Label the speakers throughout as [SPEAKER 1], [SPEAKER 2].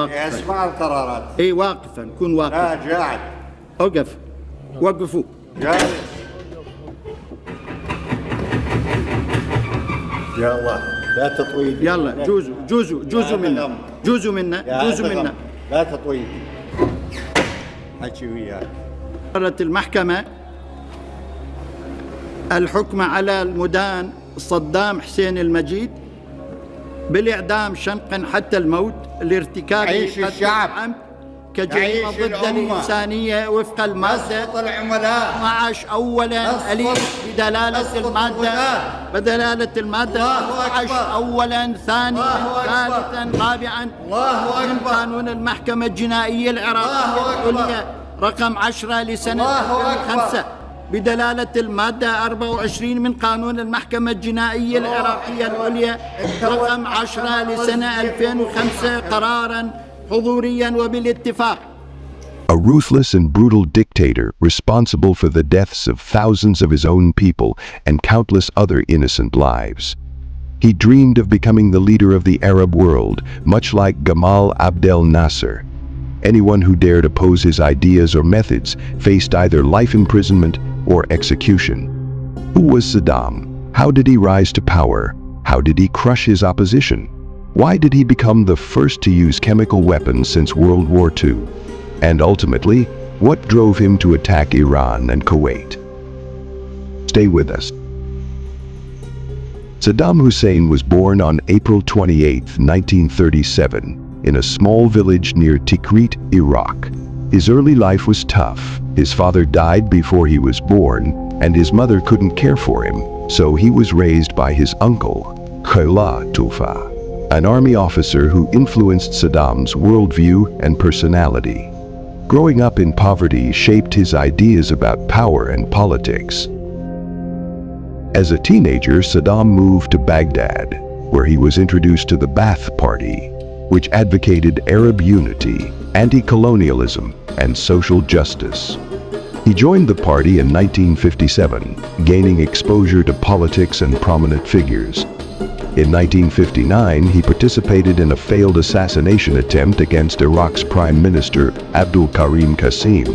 [SPEAKER 1] اسمع القرارات.
[SPEAKER 2] اي واقفا، كن واقف.
[SPEAKER 1] لا قاعد.
[SPEAKER 2] اوقف. وقفوا.
[SPEAKER 1] جالس. يا الله لا تطويل.
[SPEAKER 2] يلا جوزوا منا.
[SPEAKER 1] لا تطويل. حكي وياك.
[SPEAKER 2] قررت المحكمة الحكم على المدان صدام حسين المجيد بالإعدام شنقا حتى الموت لارتكاب
[SPEAKER 1] الشعب
[SPEAKER 2] كجريمة ضد الإنسانية وفق المادة 12 أولا أليف بدلالة المادة 12 أولا ثانيا ثالثا رابعا من قانون المحكمة الجنائية العراقية العليا رقم 10 لسنة 2005 بدلالة المادة 24 من قانون المحكمة الجنائية العراقية العليا رقم 10 لسنة 2005 قراراً حضورياً وبالاتفاق.
[SPEAKER 3] A ruthless and brutal dictator responsible for the deaths of thousands of his own people and countless other innocent lives. He dreamed of becoming the leader of the Arab world, much like Gamal Abdel Nasser. Anyone who dared oppose his ideas or methods faced either life imprisonment or execution. Who was Saddam? How did he rise to power? How did he crush his opposition? Why did he become the first to use chemical weapons since World War II? And ultimately, what drove him to attack Iran and Kuwait? Stay with us. Saddam Hussein was born on April 28, 1937. In a small village near Tikrit, Iraq. His early life was tough. His father died before he was born, and his mother couldn't care for him, so he was raised by his uncle, Khala Tufa, an army officer who influenced Saddam's worldview and personality. Growing up in poverty shaped his ideas about power and politics. As a teenager, Saddam moved to Baghdad, where he was introduced to the Ba'ath Party, which advocated Arab unity, anti-colonialism, and social justice. He joined the party in 1957, gaining exposure to politics and prominent figures. In 1959, he participated in a failed assassination attempt against Iraq's Prime Minister Abdul Karim Qasim,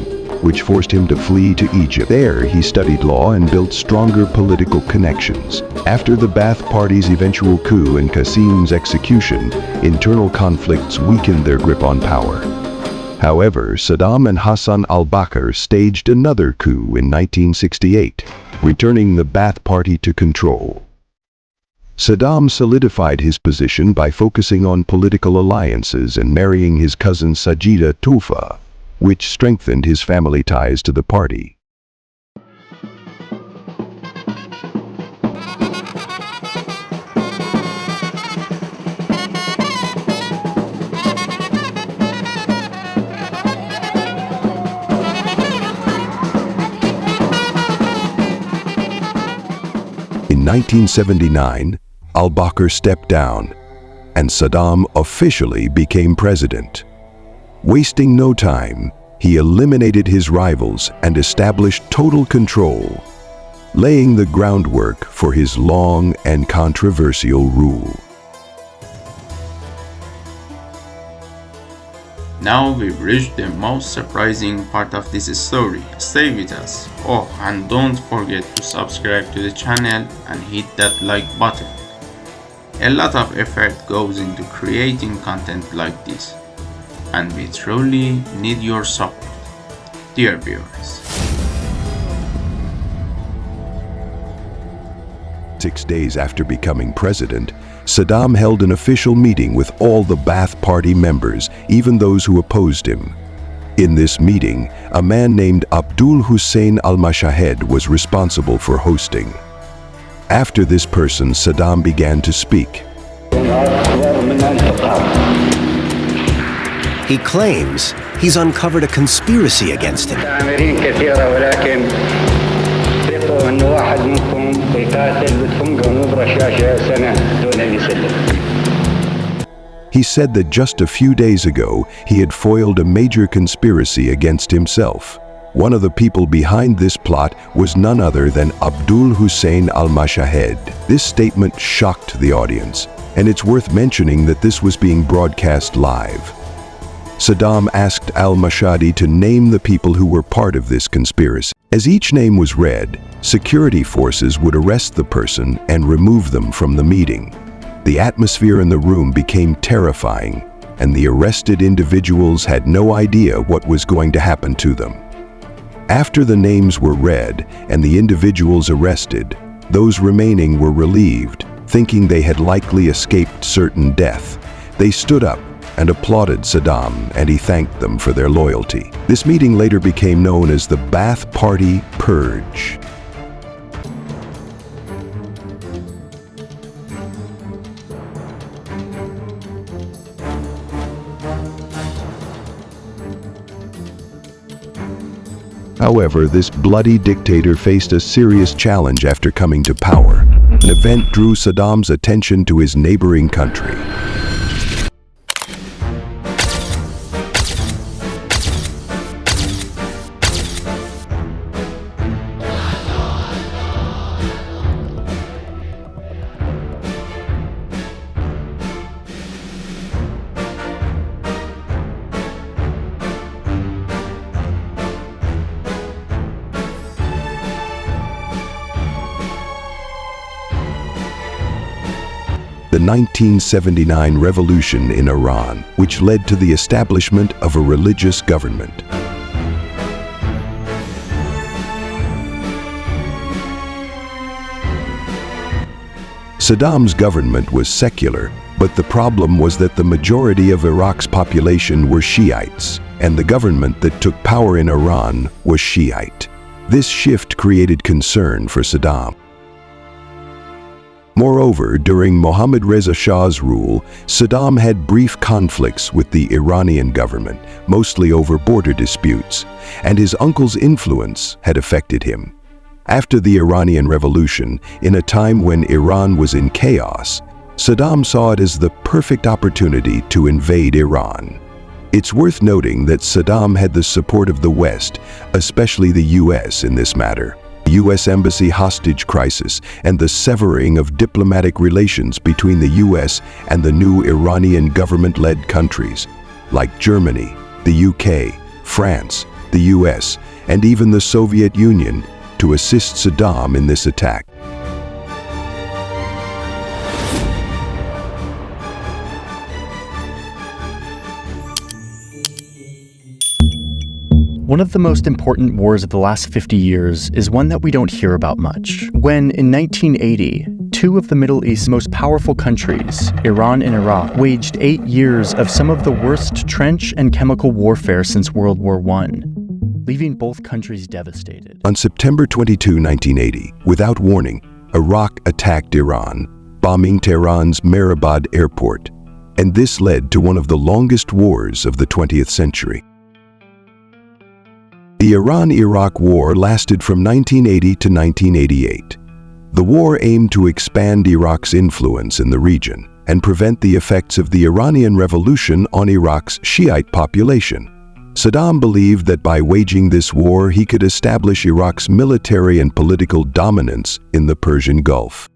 [SPEAKER 3] which forced him to flee to Egypt. There, he studied law and built stronger political connections. After the Ba'ath Party's eventual coup and Qasim's execution, internal conflicts weakened their grip on power. However, Saddam and Hassan al-Bakr staged another coup in 1968, returning the Ba'ath Party to control. Saddam solidified his position by focusing on political alliances and marrying his cousin Sajida Tufa, which strengthened his family ties to the party. In 1979, al-Bakr stepped down, and Saddam officially became president. Wasting no time, he eliminated his rivals and established total control, laying the groundwork for his long and controversial rule.
[SPEAKER 4] Now we've reached the most surprising part of this story. Stay with us. Oh, and don't forget to subscribe to the channel and hit that like button. A lot of effort goes into creating content like this, and we truly need your support, dear viewers.
[SPEAKER 3] 6 days after becoming president, Saddam held an official meeting with all the Ba'ath Party members, even those who opposed him. In this meeting, a man named Abdul Hussein al-Mashahed was responsible for hosting. After this person, Saddam began to speak.
[SPEAKER 5] He claims he's uncovered a conspiracy against him.
[SPEAKER 3] He said that just a few days ago, he had foiled a major conspiracy against himself. One of the people behind this plot was none other than Abdul Hussein al-Mashahed. This statement shocked the audience, and it's worth mentioning that this was being broadcast live. Saddam asked al-Mashadi to name the people who were part of this conspiracy. As each name was read, security forces would arrest the person and remove them from the meeting. The atmosphere in the room became terrifying, and the arrested individuals had no idea what was going to happen to them. After the names were read and the individuals arrested, those remaining were relieved, thinking they had likely escaped certain death. They stood up and applauded Saddam, and he thanked them for their loyalty. This meeting later became known as the Ba'ath Party Purge. However, this bloody dictator faced a serious challenge after coming to power. An event drew Saddam's attention to his neighboring country. The 1979 revolution in Iran, which led to the establishment of a religious government. Saddam's government was secular, but the problem was that the majority of Iraq's population were Shiites, and the government that took power in Iran was Shiite. This shift created concern for Saddam. Moreover, during Mohammad Reza Shah's rule, Saddam had brief conflicts with the Iranian government, mostly over border disputes, and his uncle's influence had affected him. After the Iranian Revolution, in a time when Iran was in chaos, Saddam saw it as the perfect opportunity to invade Iran. It's worth noting that Saddam had the support of the West, especially the US, in this matter. U.S. embassy hostage crisis and the severing of diplomatic relations between the U.S. and the new Iranian government-led countries, like Germany, the U.K., France, the U.S., and even the Soviet Union, to assist Saddam in this attack.
[SPEAKER 6] One of the most important wars of the last 50 years is one that we don't hear about much. When, in 1980, two of the Middle East's most powerful countries, Iran and Iraq, waged 8 years of some of the worst trench and chemical warfare since World War I, leaving both countries devastated.
[SPEAKER 3] On September 22, 1980, without warning, Iraq attacked Iran, bombing Tehran's Mehrabad airport, and this led to one of the longest wars of the 20th century. The Iran-Iraq War lasted from 1980 to 1988. The war aimed to expand Iraq's influence in the region and prevent the effects of the Iranian Revolution on Iraq's Shiite population. Saddam believed that by waging this war, he could establish Iraq's military and political dominance in the Persian Gulf.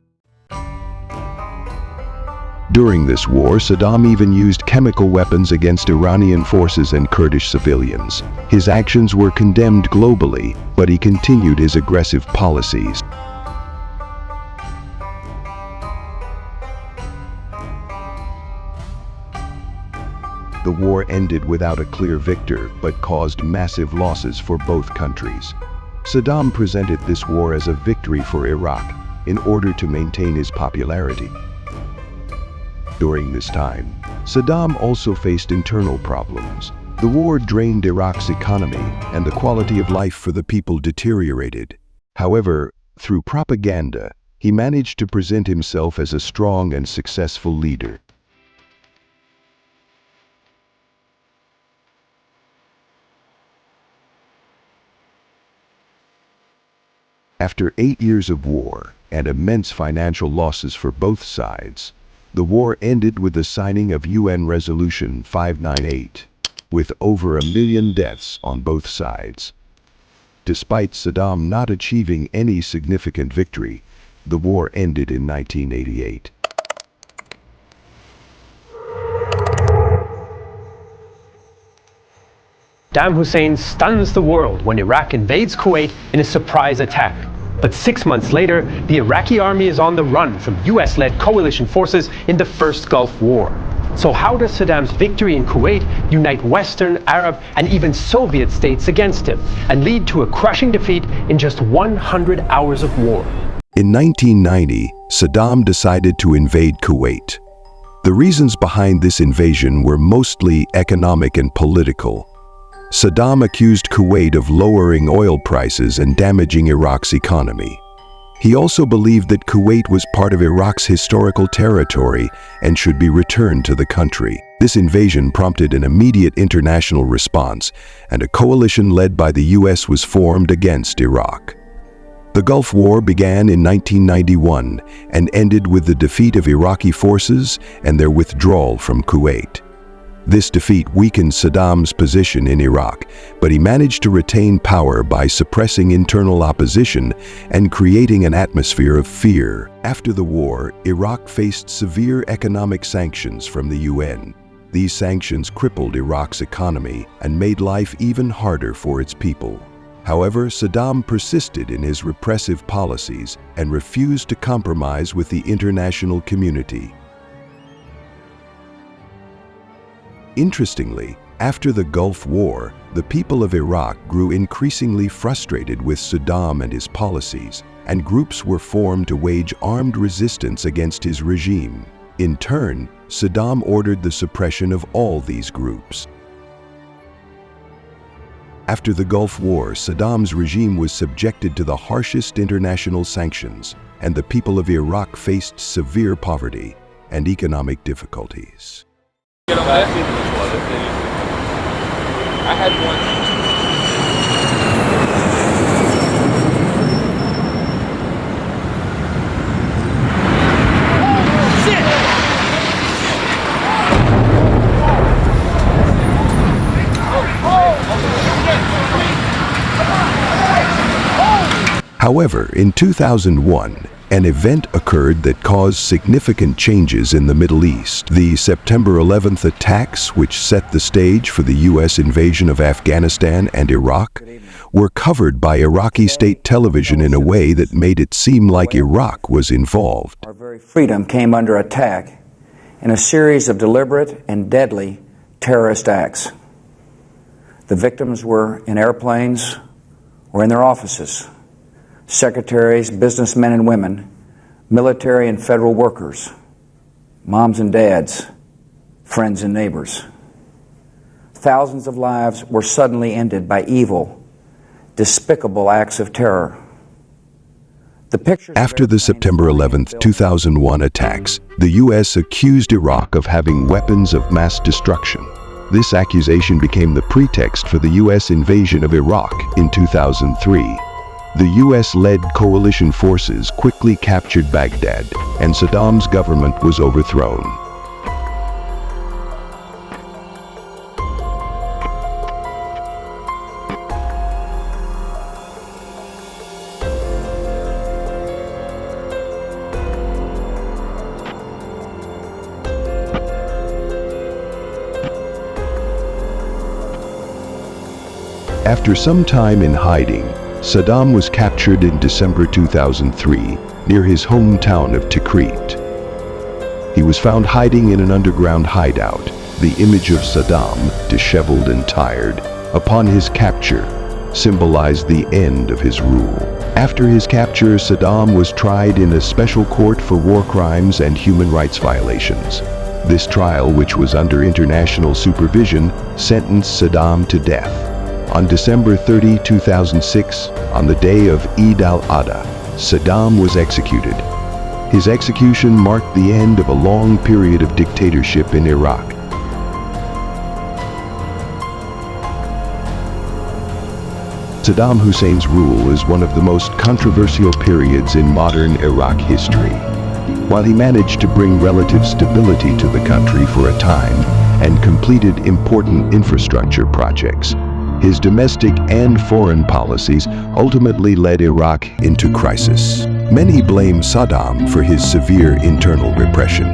[SPEAKER 3] During this war, Saddam even used chemical weapons against Iranian forces and Kurdish civilians. His actions were condemned globally, but he continued his aggressive policies. The war ended without a clear victor, but caused massive losses for both countries. Saddam presented this war as a victory for Iraq in order to maintain his popularity. During this time, Saddam also faced internal problems. The war drained Iraq's economy, and the quality of life for the people deteriorated. However, through propaganda, he managed to present himself as a strong and successful leader. After 8 years of war and immense financial losses for both sides, the war ended with the signing of UN Resolution 598, with over 1 million deaths on both sides. Despite Saddam not achieving any significant victory, the war ended in 1988.
[SPEAKER 7] Saddam Hussein stuns the world when Iraq invades Kuwait in a surprise attack. But 6 months later, the Iraqi army is on the run from US-led coalition forces in the first Gulf War. So how does Saddam's victory in Kuwait unite Western, Arab, and even Soviet states against him and lead to a crushing defeat in just 100 hours of war?
[SPEAKER 3] In 1990, Saddam decided to invade Kuwait. The reasons behind this invasion were mostly economic and political. Saddam accused Kuwait of lowering oil prices and damaging Iraq's economy. He also believed that Kuwait was part of Iraq's historical territory and should be returned to the country. This invasion prompted an immediate international response, and a coalition led by the US was formed against Iraq. The Gulf War began in 1991 and ended with the defeat of Iraqi forces and their withdrawal from Kuwait. This defeat weakened Saddam's position in Iraq, but he managed to retain power by suppressing internal opposition and creating an atmosphere of fear. After the war, Iraq faced severe economic sanctions from the UN. These sanctions crippled Iraq's economy and made life even harder for its people. However, Saddam persisted in his repressive policies and refused to compromise with the international community. Interestingly, after the Gulf War, the people of Iraq grew increasingly frustrated with Saddam and his policies, and groups were formed to wage armed resistance against his regime. In turn, Saddam ordered the suppression of all these groups. After the Gulf War, Saddam's regime was subjected to the harshest international sanctions, and the people of Iraq faced severe poverty and economic difficulties.
[SPEAKER 8] I had one.
[SPEAKER 3] However, in 2001, an event occurred that caused significant changes in the Middle East. The September 11th attacks, which set the stage for the US invasion of Afghanistan and Iraq, were covered by Iraqi state television in a way that made it seem like Iraq was involved.
[SPEAKER 9] Our very freedom came under attack in a series of deliberate and deadly terrorist acts. The victims were in airplanes or in their offices. Secretaries, businessmen and women, military and federal workers, moms and dads, friends and neighbors. Thousands of lives were suddenly ended by evil, despicable acts of terror.
[SPEAKER 3] After the September 11th, 2001 attacks, the U.S. accused Iraq of having weapons of mass destruction. This accusation became the pretext for the U.S. invasion of Iraq in 2003. The US-led coalition forces quickly captured Baghdad, and Saddam's government was overthrown. After some time in hiding, Saddam was captured in December 2003 near his hometown of Tikrit. He was found hiding in an underground hideout. The image of Saddam, disheveled and tired, upon his capture, symbolized the end of his rule. After his capture, Saddam was tried in a special court for war crimes and human rights violations. This trial, which was under international supervision, sentenced Saddam to death. On December 30, 2006, on the day of Eid al-Adha, Saddam was executed. His execution marked the end of a long period of dictatorship in Iraq. Saddam Hussein's rule is one of the most controversial periods in modern Iraq history. While he managed to bring relative stability to the country for a time and completed important infrastructure projects, his domestic and foreign policies ultimately led Iraq into crisis. Many blame Saddam for his severe internal repression.